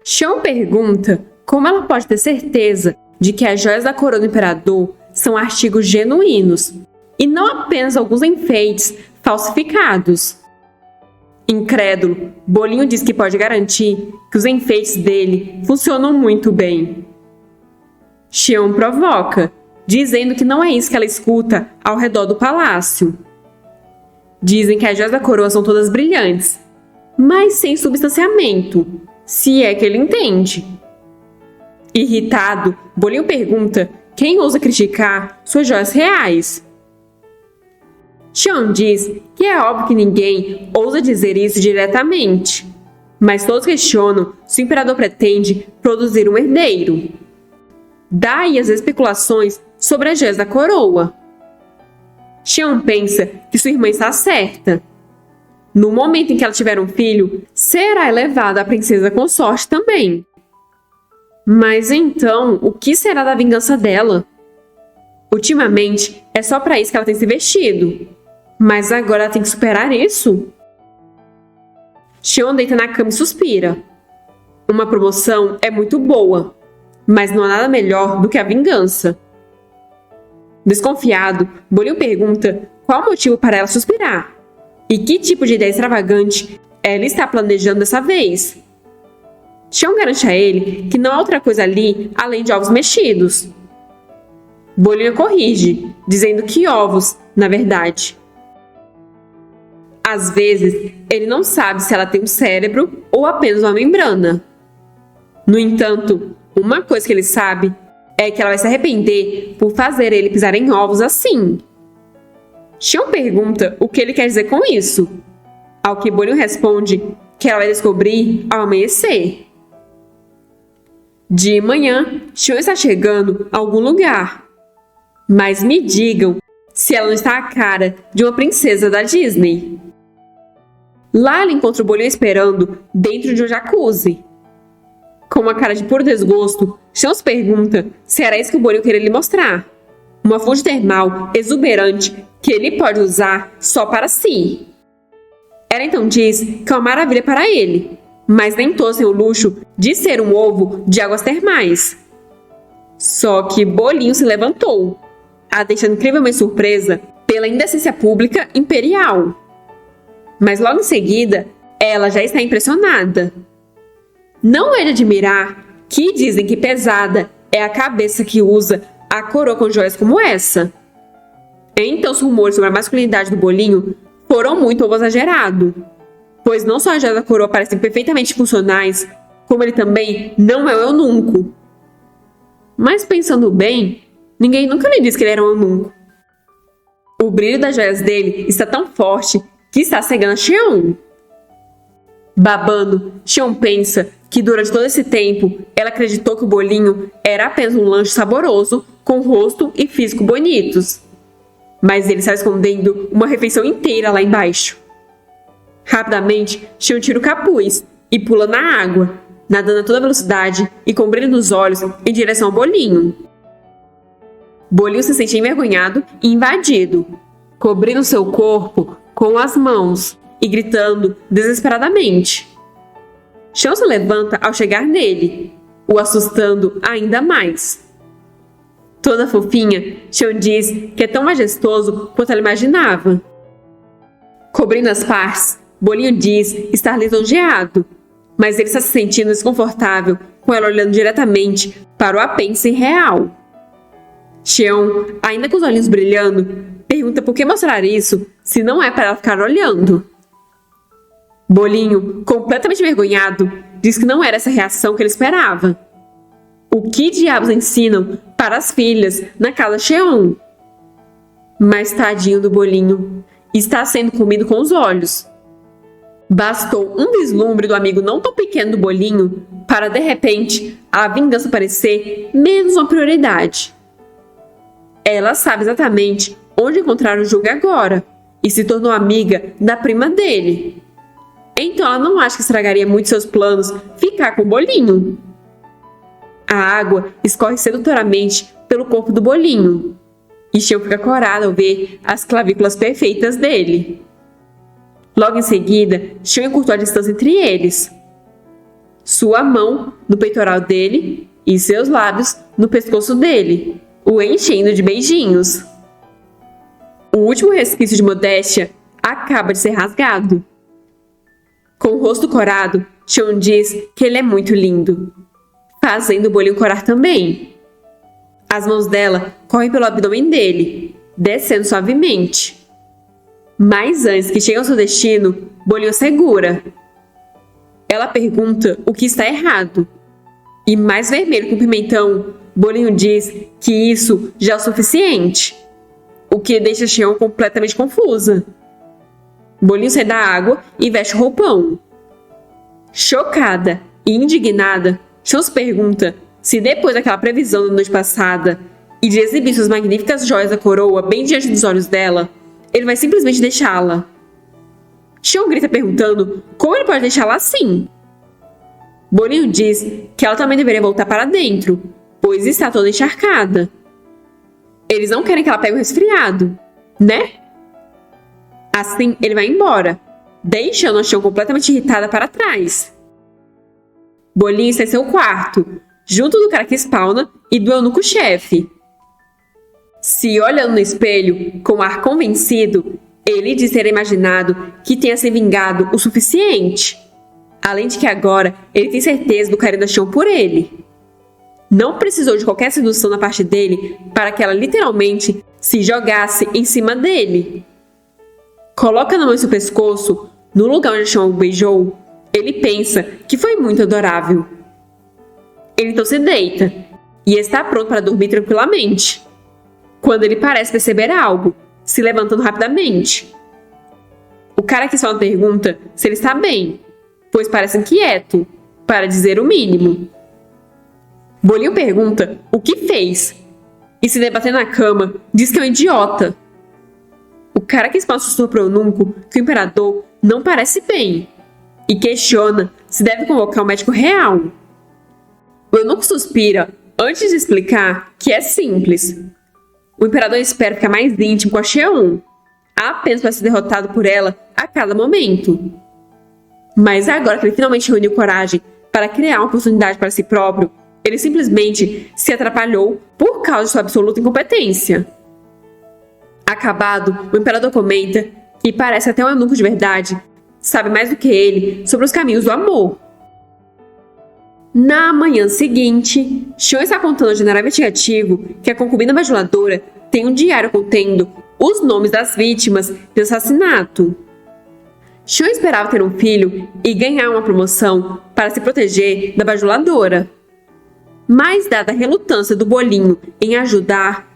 Xion pergunta como ela pode ter certeza de que as joias da coroa do imperador são artigos genuínos e não apenas alguns enfeites falsificados. Incrédulo, Bolinho diz que pode garantir que os enfeites dele funcionam muito bem. Xion provoca, dizendo que não é isso que ela escuta ao redor do palácio. Dizem que as joias da coroa são todas brilhantes, mas sem substanciamento, se é que ele entende. Irritado, Bolinho pergunta quem ousa criticar suas joias reais. Xion diz que é óbvio que ninguém ousa dizer isso diretamente, mas todos questionam se o imperador pretende produzir um herdeiro. Daí as especulações sobre as joias da coroa. Xion pensa que sua irmã está certa. No momento em que ela tiver um filho, será elevada a princesa consorte também. Mas então, o que será da vingança dela? Ultimamente, é só para isso que ela tem se vestido. Mas agora ela tem que superar isso? Xion deita na cama e suspira. Uma promoção é muito boa, mas não há nada melhor do que a vingança. Desconfiado, Bolinho pergunta qual o motivo para ela suspirar e que tipo de ideia extravagante ela está planejando dessa vez. Xion garante a ele que não há outra coisa ali além de ovos mexidos. Bolinho corrige, dizendo que ovos, na verdade. Às vezes, ele não sabe se ela tem um cérebro ou apenas uma membrana. No entanto, uma coisa que ele sabe é que ela vai se arrepender por fazer ele pisar em ovos assim. Xion pergunta o que ele quer dizer com isso, ao que Bolinho responde que ela vai descobrir ao amanhecer. De manhã, Xion está chegando a algum lugar, mas me digam se ela não está a cara de uma princesa da Disney. Lá ela encontra o Bolinho esperando dentro de um jacuzzi. Com uma cara de puro desgosto, Xion se pergunta se era isso que o Bolinho queria lhe mostrar. Uma fonte termal exuberante que ele pode usar só para si. Ela então diz que é uma maravilha para ele, mas nem todos têm o luxo de ser um ovo de águas termais. Só que Bolinho se levantou, a deixando incrivelmente surpresa pela indecência pública imperial. Mas logo em seguida, ela já está impressionada. Não é de admirar que dizem que pesada é a cabeça que usa a coroa com joias como essa. Então os rumores sobre a masculinidade do Bolinho foram muito exagerados, pois não só as joias da coroa parecem perfeitamente funcionais, como ele também não é um eunuco. Mas pensando bem, ninguém nunca lhe disse que ele era um eunuco. O brilho das joias dele está tão forte que está cegando a Xion. Babando, Xion pensa que durante todo esse tempo ela acreditou que o Bolinho era apenas um lanche saboroso com rosto e físico bonitos. Mas ele está escondendo uma refeição inteira lá embaixo. Rapidamente, Xion tira o capuz e pula na água, nadando a toda velocidade e com brilho nos olhos em direção ao Bolinho. Bolinho se sente envergonhado e invadido, cobrindo seu corpo com as mãos e gritando desesperadamente. Xion se levanta ao chegar nele, o assustando ainda mais. Toda fofinha, Xion diz que é tão majestoso quanto ela imaginava. Cobrindo as partes, Bolinho diz estar lisonjeado, mas ele está se sentindo desconfortável com ela olhando diretamente para o apêndice real. Xion, ainda com os olhinhos brilhando, pergunta por que mostrar isso se não é para ela ficar olhando. Bolinho, completamente envergonhado, diz que não era essa reação que ele esperava. O que diabos ensinam para as filhas na casa Xion? Mas tadinho do Bolinho, está sendo comido com os olhos. Bastou um vislumbre do amigo não tão pequeno do Bolinho para, de repente, a vingança parecer menos uma prioridade. Ela sabe exatamente onde encontrar o Jung agora e se tornou amiga da prima dele. Então ela não acha que estragaria muito seus planos ficar com o Bolinho. A água escorre sedutoramente pelo corpo do Bolinho e Xion fica corada ao ver as clavículas perfeitas dele. Logo em seguida, Xion encurtou a distância entre eles. sua mão no peitoral dele e seus lábios no pescoço dele, o enchendo de beijinhos. O último resquício de modéstia acaba de ser rasgado. Com o rosto corado, Sean diz que ele é muito lindo, fazendo o bolinho corar também. As mãos dela correm pelo abdômen dele, descendo suavemente. Mas antes que chegue ao seu destino, Bolinho segura. Ela pergunta o que está errado. E mais vermelho que um pimentão, Bolinho diz que isso já é o suficiente, o que deixa Xion completamente confusa. Bolinho sai da água e veste o roupão. Chocada e indignada, Xion se pergunta se depois daquela previsão da noite passada e de exibir suas magníficas joias da coroa bem diante dos olhos dela, ele vai simplesmente deixá-la. Xion grita perguntando como ele pode deixá-la assim. Bolinho diz que ela também deveria voltar para dentro, pois está toda encharcada. Eles não querem que ela pegue um resfriado, né? Assim, ele vai embora, deixando a Xion completamente irritada para trás. Bolinho está em seu quarto, junto do cara que spawna e do eunuco-chefe. Se olhando no espelho, com ar convencido, ele diz ter imaginado que tenha se vingado o suficiente. Além de que agora ele tem certeza do carinho da Xion por ele. Não precisou de qualquer sedução da parte dele para que ela literalmente se jogasse em cima dele. Coloca na mão em seu pescoço, no lugar onde a Xion o beijou. Ele pensa que foi muito adorável. Ele então se deita e está pronto para dormir tranquilamente, quando ele parece perceber algo, se levantando rapidamente. O cara que só pergunta se ele está bem, pois parece inquieto, para dizer o mínimo. Bolinho pergunta o que fez e, se debatendo na cama, diz que é um idiota. O cara que espalha sussurra para o eunuco que o imperador não parece bem e questiona se deve convocar um médico real. O eunuco suspira antes de explicar que é simples. O imperador espera ficar mais íntimo com a Xion, apenas para ser derrotado por ela a cada momento. Mas agora que ele finalmente reuniu coragem para criar uma oportunidade para si próprio, ele simplesmente se atrapalhou por causa de sua absoluta incompetência. Acabado, o imperador comenta que parece até um eunuco de verdade sabe mais do que ele sobre os caminhos do amor. Na manhã seguinte, Xion está contando ao general investigativo que a concubina bajuladora tem um diário contendo os nomes das vítimas do assassinato. Xion esperava ter um filho e ganhar uma promoção para se proteger da bajuladora. Mas, dada a relutância do Bolinho em ajudar,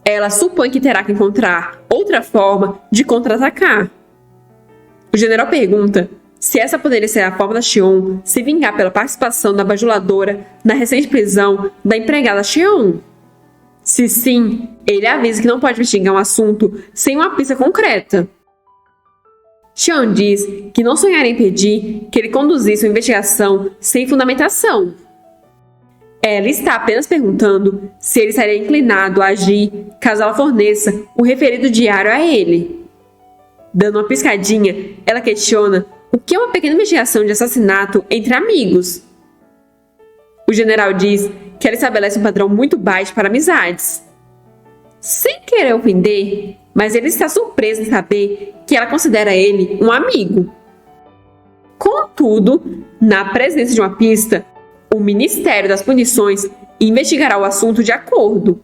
ela supõe que terá que encontrar outra forma de contra-atacar. O general pergunta se essa poderia ser a forma da Xion se vingar pela participação da bajuladora na recente prisão da empregada Xion. Se sim, ele avisa que não pode investigar um assunto sem uma pista concreta. Xion diz que não sonharia em pedir que ele conduzisse uma investigação sem fundamentação. Ela está apenas perguntando se ele estaria inclinado a agir caso ela forneça o referido diário a ele. Dando uma piscadinha, ela questiona o que é uma pequena investigação de assassinato entre amigos. O general diz que ela estabelece um padrão muito baixo para amizades. Sem querer ofender, mas ele está surpreso em saber que ela considera ele um amigo. Contudo, na presença de uma pista, o Ministério das Punições investigará o assunto de acordo.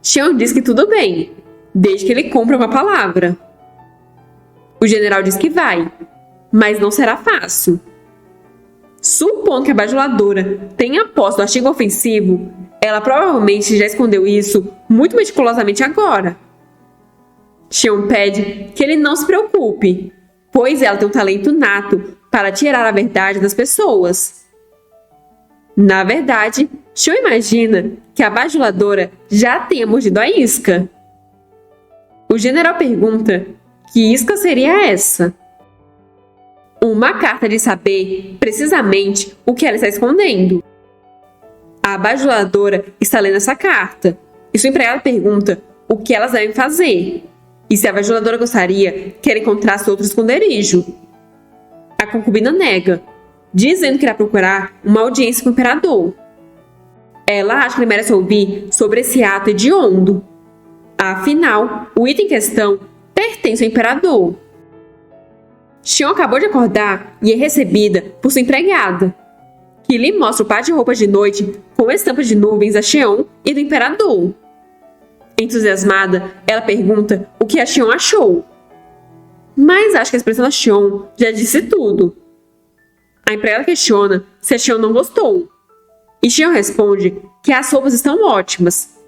Xion diz que tudo bem, desde que ele cumpra uma palavra. O general diz que vai, mas não será fácil. Supondo que a bajuladora tenha posto o artigo ofensivo, ela provavelmente já escondeu isso muito meticulosamente agora. Xion pede que ele não se preocupe, pois ela tem um talento nato para tirar a verdade das pessoas. Na verdade, Xion imagina que a bajuladora já tenha mordido a isca. O general pergunta que isca seria essa? Uma carta de saber precisamente o que ela está escondendo. A bajuladora está lendo essa carta e sua empregada pergunta o que elas devem fazer e se a bajuladora gostaria que ela encontrasse outro esconderijo. A concubina nega, dizendo que irá procurar uma audiência com o imperador. Ela acha que ele merece ouvir sobre esse ato hediondo. Afinal, o item em questão pertence ao imperador. Xion acabou de acordar e é recebida por sua empregada, que lhe mostra o par de roupas de noite com estampas de nuvens a Xion e do imperador. Entusiasmada, ela pergunta o que a Xion achou. Mas acha que a expressão da Xion já disse tudo. A empregada questiona se a Xion não gostou. E Xion responde que as roupas estão ótimas,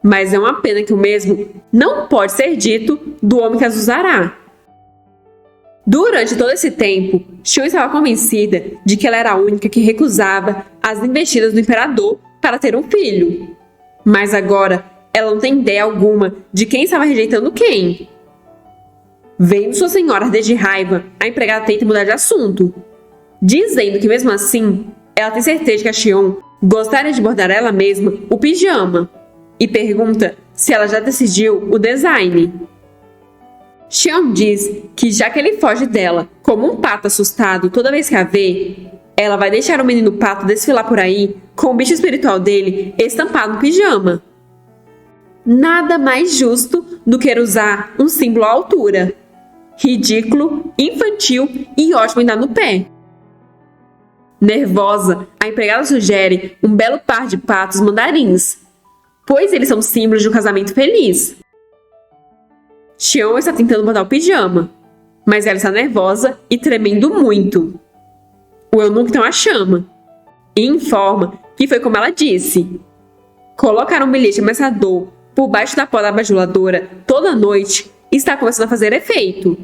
mas é uma pena que o mesmo não pode ser dito do homem que as usará. Durante todo esse tempo, Xion estava convencida de que ela era a única que recusava as investidas do imperador para ter um filho. Mas agora, ela não tem ideia alguma de quem estava rejeitando quem. Vendo sua senhora arder de raiva, a empregada tenta mudar de assunto, dizendo que mesmo assim, ela tem certeza que a Xion gostaria de bordar ela mesma o pijama, e pergunta se ela já decidiu o design. Xion diz que já que ele foge dela como um pato assustado toda vez que a vê, ela vai deixar o menino pato desfilar por aí com o bicho espiritual dele estampado no pijama. Nada mais justo do que usar um símbolo à altura. Ridículo, infantil e ótimo em dar no pé. Nervosa, a empregada sugere um belo par de patos mandarins, pois eles são símbolos de um casamento feliz. Xion está tentando botar o pijama, mas ela está nervosa e tremendo muito. O eunuco então a chama e informa que foi como ela disse. Colocar um bilhete ameaçador por baixo da porta da bajuladora toda noite está começando a fazer efeito.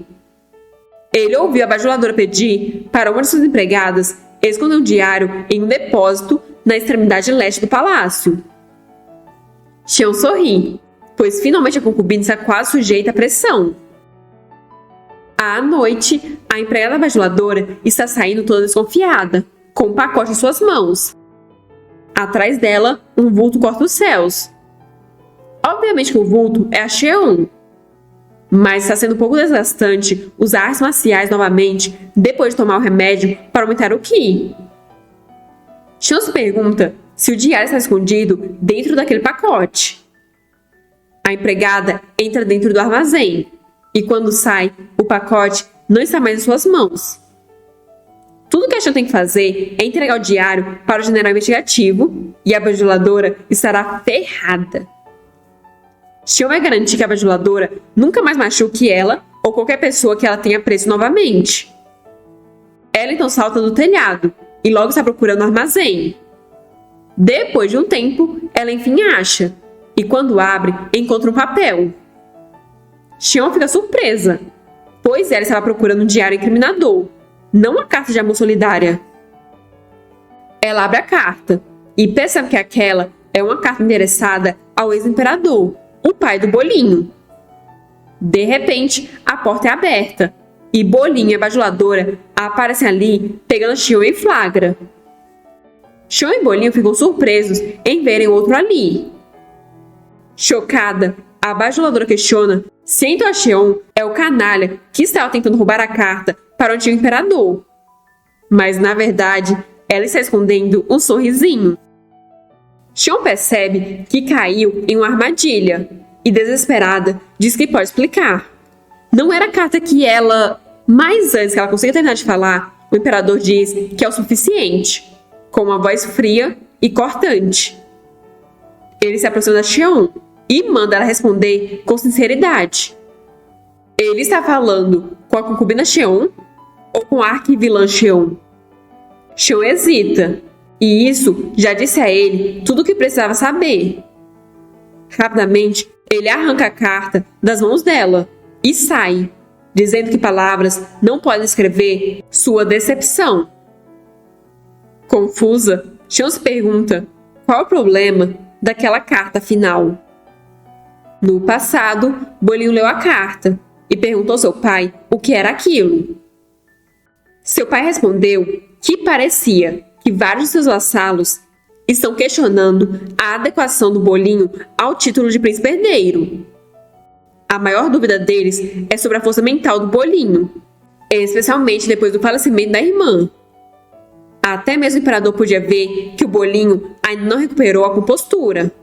Ele ouviu a bajuladora pedir para uma de suas empregadas esconder um diário em um depósito na extremidade leste do palácio. Xion sorri, pois finalmente a concubina está quase sujeita à pressão. À noite, a empregada bajuladora está saindo toda desconfiada, com um pacote em suas mãos. Atrás dela, um vulto corta os céus. Obviamente que o vulto é a Xion, mas está sendo um pouco desgastante usar artes marciais novamente depois de tomar o remédio para aumentar o Ki. Xion se pergunta se o diário está escondido dentro daquele pacote. A empregada entra dentro do armazém e quando sai, o pacote não está mais em suas mãos. Tudo que a Xion tem que fazer é entregar o diário para o general investigativo e a bajuladora estará ferrada. Xion vai garantir que a bajuladora nunca mais machuque ela ou qualquer pessoa que ela tenha preso novamente. Ela então salta do telhado e logo está procurando o armazém. Depois de um tempo, ela enfim acha, e quando abre, encontra um papel. Xion fica surpresa, pois ela estava procurando um diário incriminador, não uma carta de amor solidária. Ela abre a carta e percebe que aquela é uma carta endereçada ao ex-imperador, o pai do Bolinho. De repente, a porta é aberta e Bolinho e a bajuladora aparecem ali, pegando Xion em flagra. Xion e Bolinho ficam surpresos em verem o outro ali. Chocada, a bajuladora questiona se então a Xion é o canalha que estava tentando roubar a carta para o antigo imperador. Mas, na verdade, ela está escondendo um sorrisinho. Xion percebe que caiu em uma armadilha e, desesperada, diz que pode explicar. Não era a carta que ela... Mas antes que ela consiga terminar de falar, o imperador diz que é o suficiente, com uma voz fria e cortante. Ele se aproxima da Xion e manda ela responder com sinceridade. Ele está falando com a concubina Xion ou com a arquivilã Xion? Xion hesita, e isso já disse a ele tudo o que precisava saber. Rapidamente, ele arranca a carta das mãos dela e sai, dizendo que palavras não podem descrever sua decepção. Confusa, Xion se pergunta qual o problema daquela carta final. No passado, Bolinho leu a carta e perguntou ao seu pai o que era aquilo. Seu pai respondeu que parecia que vários de seus vassalos estão questionando a adequação do Bolinho ao título de príncipe herdeiro. A maior dúvida deles é sobre a força mental do Bolinho, especialmente depois do falecimento da irmã. Até mesmo o imperador podia ver que o Bolinho ainda não recuperou a compostura.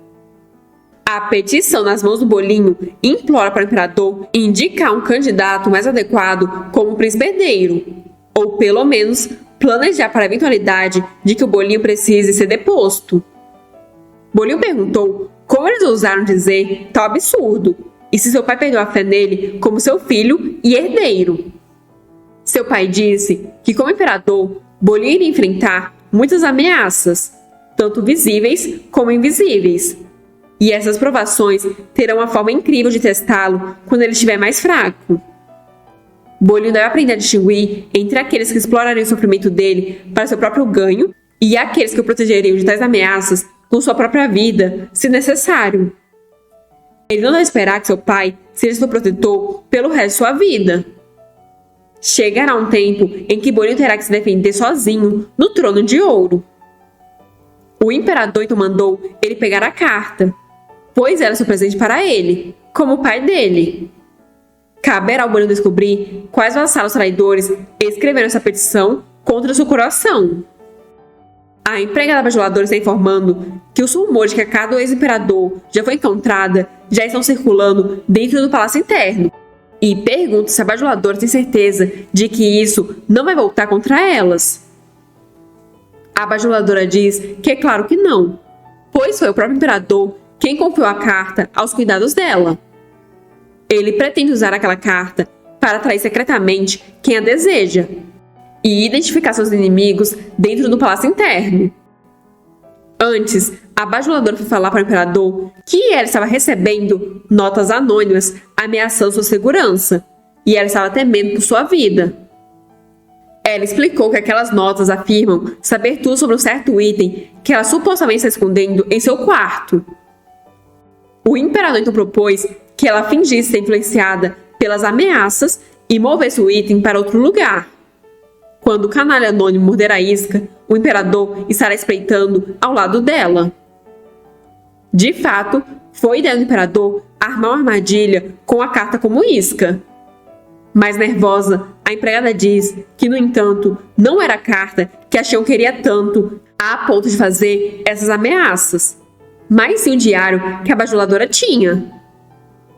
A petição nas mãos do Bolinho implora para o imperador indicar um candidato mais adequado como príncipe herdeiro, ou pelo menos planejar para a eventualidade de que o Bolinho precise ser deposto. Bolinho perguntou como eles ousaram dizer tal absurdo e se seu pai perdeu a fé nele como seu filho e herdeiro. Seu pai disse que, como imperador, Bolinho iria enfrentar muitas ameaças, tanto visíveis como invisíveis. E essas provações terão uma forma incrível de testá-lo quando ele estiver mais fraco. Bolinho deve aprender a distinguir entre aqueles que explorariam o sofrimento dele para seu próprio ganho e aqueles que o protegeriam de tais ameaças com sua própria vida, se necessário. Ele não deve esperar que seu pai seja seu protetor pelo resto de sua vida. Chegará um tempo em que Bolinho terá que se defender sozinho no trono de ouro. O imperador então mandou ele pegar a carta, pois era seu presente para ele, como o pai dele. Caberá ao Bolinho descobrir quais vassalos traidores escreveram essa petição contra seu coração. A empregada bajuladora está informando que os rumores de que a carta do ex-imperador já foi encontrada já estão circulando dentro do palácio interno e pergunta se a bajuladora tem certeza de que isso não vai voltar contra elas. A bajuladora diz que é claro que não, pois foi o próprio imperador quem confiou a carta aos cuidados dela. Ele pretende usar aquela carta para atrair secretamente quem a deseja e identificar seus inimigos dentro do palácio interno. Antes, a bajuladora foi falar para o imperador que ela estava recebendo notas anônimas ameaçando sua segurança e ela estava temendo por sua vida. Ela explicou que aquelas notas afirmam saber tudo sobre um certo item que ela supostamente está escondendo em seu quarto. O imperador então propôs que ela fingisse ser influenciada pelas ameaças e movesse o item para outro lugar. Quando o canalha anônimo morder a isca, o imperador estará espreitando ao lado dela. De fato, foi ideia do imperador armar uma armadilha com a carta como isca. Mais nervosa, a empregada diz que, no entanto, não era a carta que a Xion queria tanto a ponto de fazer essas ameaças, mas sim o diário que a bajuladora tinha.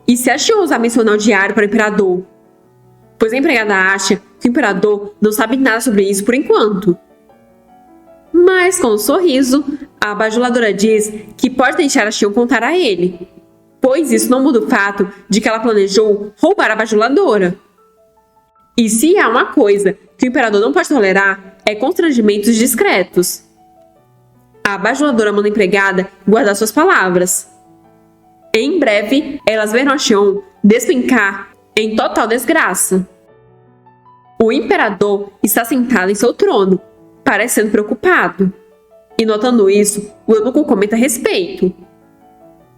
E se a Xion ousar mencionar o diário para o imperador? Pois a empregada acha que o imperador não sabe nada sobre isso por enquanto. Mas, com um sorriso, a bajuladora diz que pode deixar a Xion contar a ele, pois isso não muda o fato de que ela planejou roubar a bajuladora. E se há uma coisa que o imperador não pode tolerar, é constrangimentos discretos. A bajuladora manda a empregada guardar suas palavras. Em breve, elas verão a Xion despencar em total desgraça. O imperador está sentado em seu trono, parecendo preocupado. E notando isso, o eunuco comenta a respeito.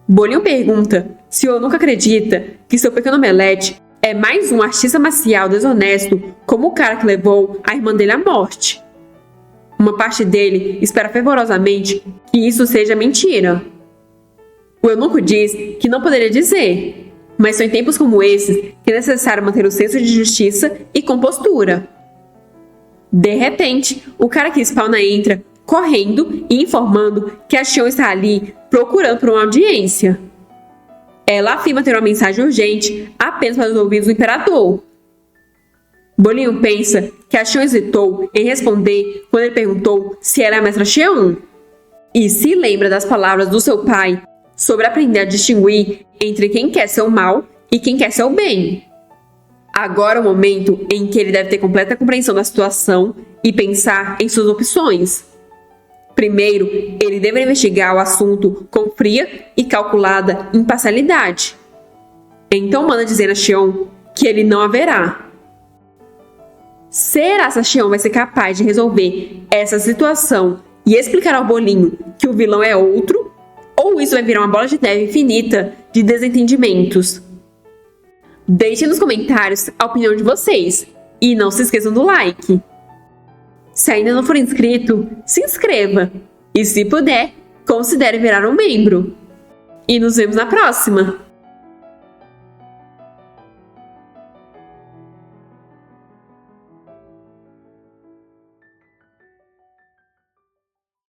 Bolinho pergunta se o eunuco acredita que seu pequeno omelete é mais um artista marcial desonesto como o cara que levou a irmã dele à morte. Uma parte dele espera fervorosamente que isso seja mentira. O eunuco diz que não poderia dizer, mas são em tempos como esses que é necessário manter o senso de justiça e compostura. De repente, o cara que spawna entra, correndo e informando que a Xion está ali procurando por uma audiência. Ela afirma ter uma mensagem urgente apenas para os ouvidos do imperador. Bolinho pensa que a Xion hesitou em responder quando ele perguntou se era a mestra Xion. E se lembra das palavras do seu pai sobre aprender a distinguir entre quem quer ser o mal e quem quer ser o bem. Agora é o momento em que ele deve ter completa compreensão da situação e pensar em suas opções. Primeiro, ele deverá investigar o assunto com fria e calculada imparcialidade. Então manda dizer a Xion que ele não haverá. Será que a Xion vai ser capaz de resolver essa situação e explicar ao Bolinho que o vilão é outro? Ou isso vai virar uma bola de neve infinita de desentendimentos? Deixem nos comentários a opinião de vocês e não se esqueçam do like. Se ainda não for inscrito, se inscreva e, se puder, considere virar um membro. E nos vemos na próxima!